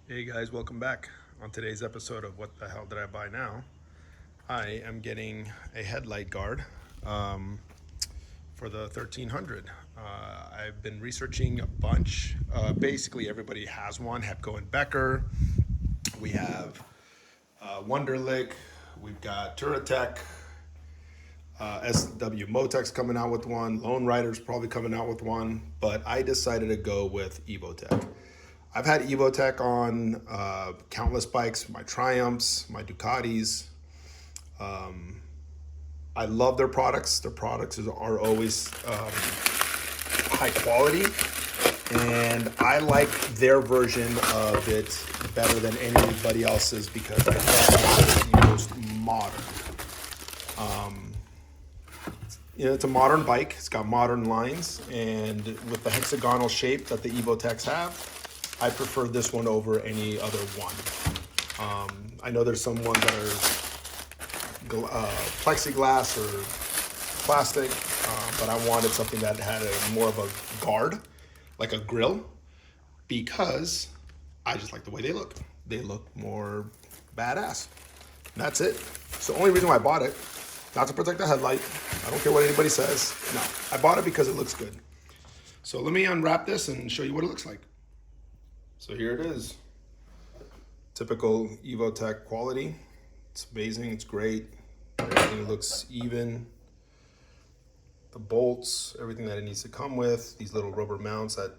Hey guys, welcome back. On today's episode of What the Hell Did I Buy Now? I am getting a headlight guard for the 1300. I've been researching a bunch. Basically, everybody has one. Hepco and Becker. We have Wunderlich. We've got Turatech. SW Motec's coming out with one. Lone Rider's probably coming out with one. But I decided to go with EVOTECH. I've had EVOTECH on countless bikes, my Triumphs, my Ducatis. I love their products. Their products are always high quality, and I like their version of it better than anybody else's because I think it's the most modern. It's a modern bike. It's got modern lines, and with the hexagonal shape that the EVOTECHs have, I prefer this one over any other one. I know there's some ones that are plexiglass or plastic, but I wanted something that had more of a guard, like a grill, because I just like the way they look. They look more badass. And that's it. It's the only reason why I bought it. Not to protect the headlight. I don't care what anybody says. No, I bought it because it looks good. So let me unwrap this and show you what it looks like. So here it is. Typical EVOTECH quality. It's amazing, it's great. Everything looks even. The bolts, everything that it needs to come with. These little rubber mounts that,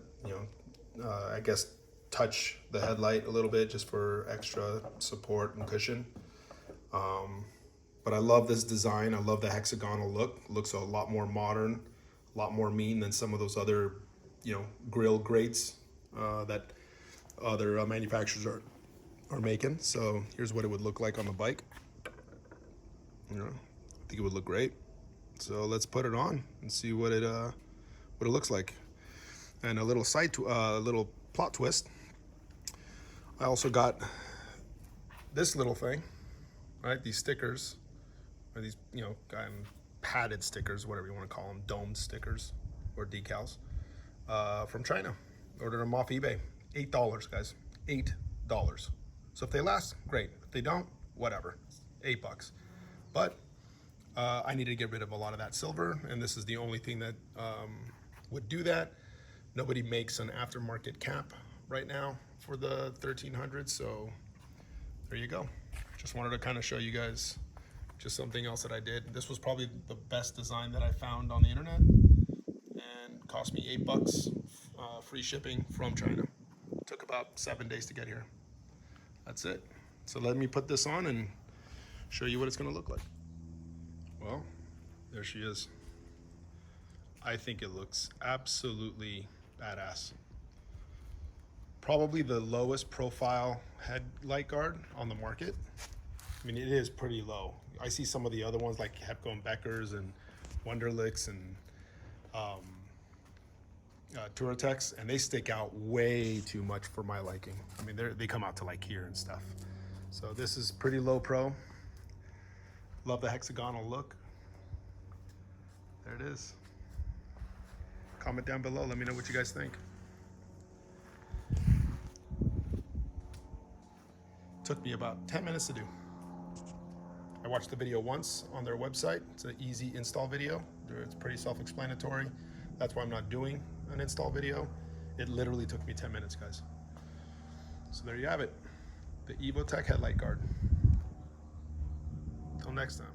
I guess touch the headlight a little bit just for extra support and cushion. But I love this design. I love the hexagonal look. It looks a lot more modern, a lot more mean than some of those other, grill grates that other manufacturers are making. So here's what it would look like on the bike. I think it would look great. So let's put it on and see what it looks like. And a little little plot twist. I also got this little thing, right? These stickers, or these padded stickers, whatever you want to call them, domed stickers or decals, from China. Ordered them off eBay. $8, guys. $8. So if they last, great. If they don't, whatever. $8. But I need to get rid of a lot of that silver, and this is the only thing that would do that. Nobody makes an aftermarket cap right now for the 1300, so there you go. Just wanted to kind of show you guys just something else that I did. This was probably the best design that I found on the internet, and cost me $8, free shipping from China. Took about 7 days to get here. That's it. So let me put this on and show you what it's gonna look like. Well, there she is. I think it looks absolutely badass. Probably the lowest profile headlight guard on the market. I mean, it is pretty low. I see some of the other ones like Hepco and Becker's and Wunderlich's and Turatechs, and they stick out way too much for my liking. I mean, they come out to like here and stuff. So this is pretty low pro. Love the hexagonal look. There it is. Comment down below. Let me know what you guys think. Took me about 10 minutes to do. I watched the video once on their website. It's an easy install video. It's pretty self-explanatory. That's why I'm not doing an install video. It literally took me 10 minutes, guys. So there you have it. The EVOTECH headlight guard. Till next time.